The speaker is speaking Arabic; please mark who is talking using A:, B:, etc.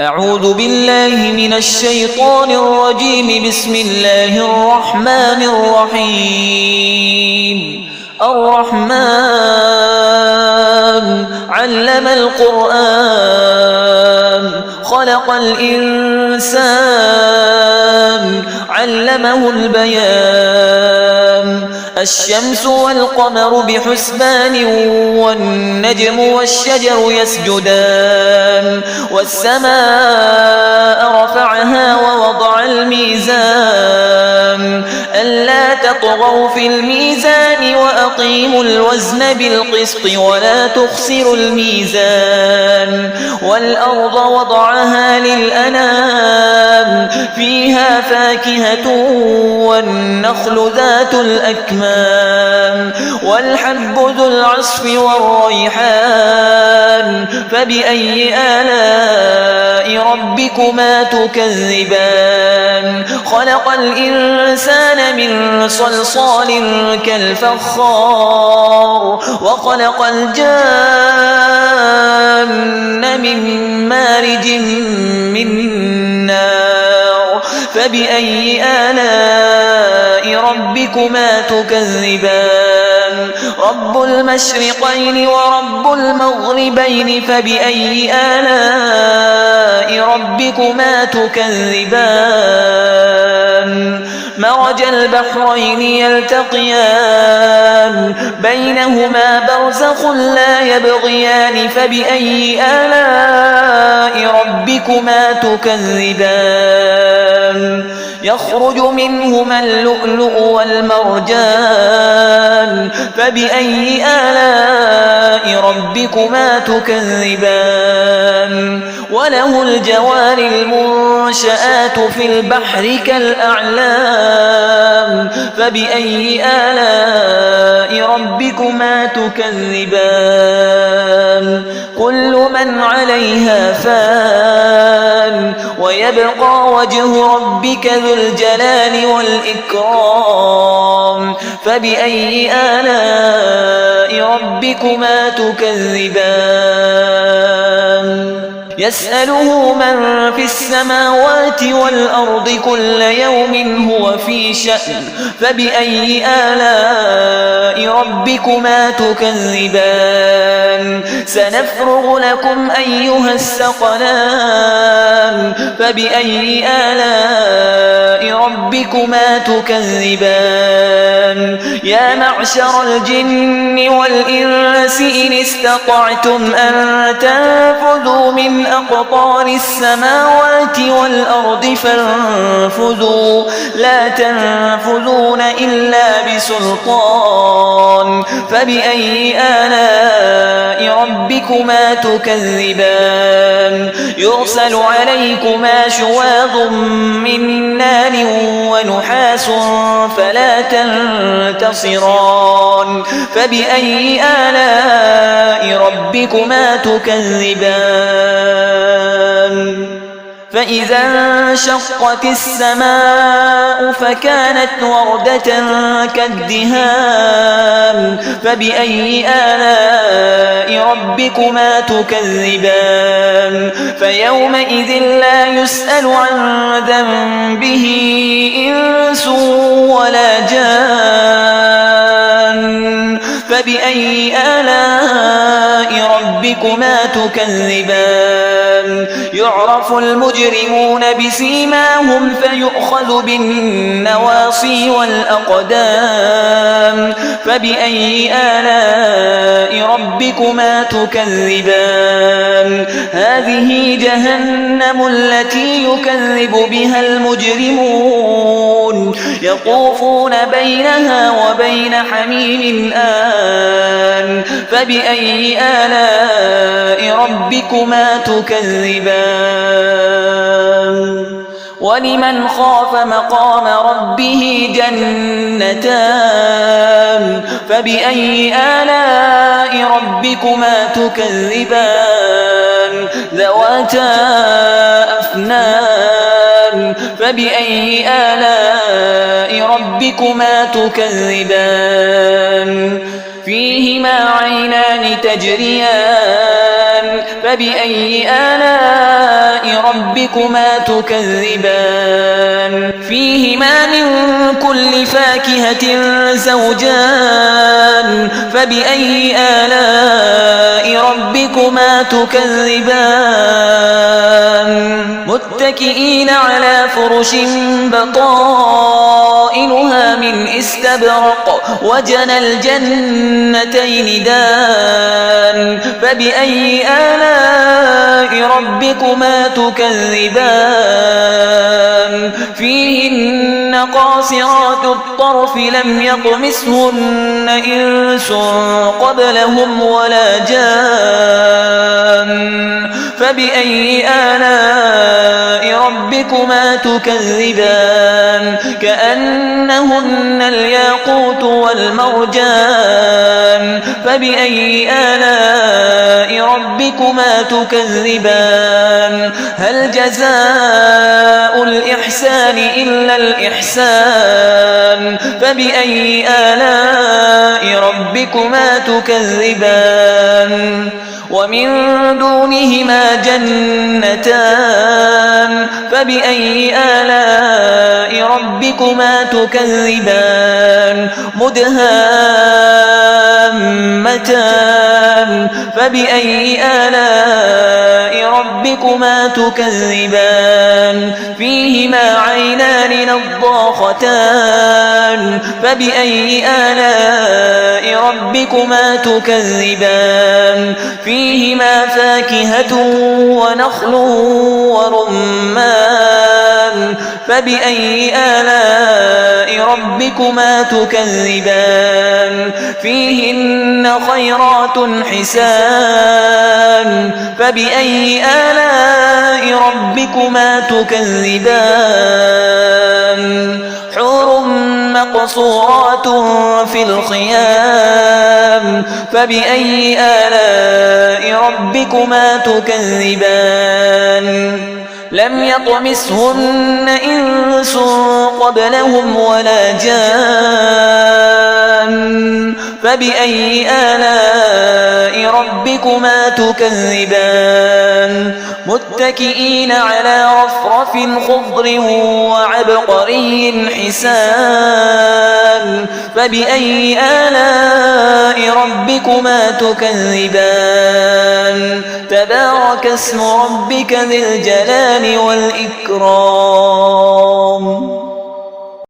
A: أعوذ بالله من الشيطان الرجيم. بسم الله الرحمن الرحيم. الرحمن علم القرآن خلق الإنسان علمه البيان. الشمس والقمر بحسبان والنجم والشجر يسجدان. والسماء رفعها ووضع الميزان ألا تطغوا في الميزان وأقيموا الوزن بالقسط ولا تخسروا الميزان. والأرض وضعها للأنام فيها فاكهة والنخل ذات الأكمام والحب ذو العصف والريحان. فبأي آلاء ربكما تكذبان؟ خلق الإنسان من صلصال كالفخار وخلق الجان من مارج من نار. فبأي آلاء ربكما تكذبان؟ رب المشرقين ورب المغربين. فبأي آلاء ربكما تكذبان؟ مرج البحرين يلتقيان بينهما برزخ لا يبغيان. فبأي آلاء ربكما تكذبان؟ يخرج منهما اللؤلؤ والمرجان. فبأي آلاء ربكما تكذبان؟ وله الجوار المنشآت في البحر كالأعلام. فبأي آلاء ربكما تكذبان؟ كل من عليها فان ويبقى وجه ربك ذو الجلال والإكرام. فبأي آلاء ربكما تكذبان؟ يسأله من في السماوات والأرض كل يوم هو في شأن. فبأي آلاء ربكما تكذبان؟ سنفرغ لكم أيها الثقلان. فبأي آلاء ربكما تكذبان؟ يا معشر الجن والإنس إن استطعتم أن تنفذوا من أقطار السماوات والأرض فانفذوا لا تنفذون إلا بسلطان. فبأي آلاء ربكما تكذبان؟ يرسل عليكما شواظ من نار ونحاس فلا تنتصران. فبأي آلاء ربكما تكذبان؟ فإذا انشقت السماء فكانت وردة كالدهان. فبأي آلاء ربكما تكذبان؟ فيومئذ لا يسأل عن ذنبه إنس ولا جان. فبأي آلاء ربكما تكذبان؟ يعرف المجرمون بسيماهم فيؤخذ بالنواصي والأقدام. فبأي آلاء ربكما تكذبان؟ هذه جهنم التي يكذب بها المجرمون يطوفون بينها وبين حميم آن. فبأي آلاء ربكما تكذبان؟ ولمن خاف مقام ربه جنتان. فبأي آلاء ربكما تكذبان؟ ذواتا أفنان. فبأي آلاء ربكما تكذبان؟ فيهما عينان تجريان. فبأي آلاء ربكما تكذبان فيهما من كل فاكهة زوجان فبأي آلاء ربكما تكذبان متكئين على فرش بطائنها من استبرق وجنى الجنتين دان فبأي آلاء ربكما تكذبان فيهن قاصرات الطرف لم يطمثهن إنس قبلهم ولا جان فبأي آلاء ربكما تكذبان كأنهن الياقوت والمرجان فبأي آلاء ربكما تكذبان هل جزاء الإحسان إلا الإحسان فبأي آلاء ربكما تكذبان ومن دونهما جنتان فبأي آلاء ربكما تكذبان مدهامتان فبأي آلاء ربكما تكذبان فيهما عينان نضاختان فبأي آلاء ربكما تكذبان فيهما فاكهة ونخل ورمان فبأي آلاء ربكما تكذبان فيهن خيرات حسان فبأي آلاء ربكما تكذبان حور مقصورات في الخيام فبأي آلاء ربكما تكذبان لم يطمثهن إنس قبلهم ولا جان فبأي آلاء ربكما تكذبان متكئين على رفرف خضر وعبقري حسان فبأي آلاء ربكما تكذبان تبارك اسم ربك ذي الجلال والإكرام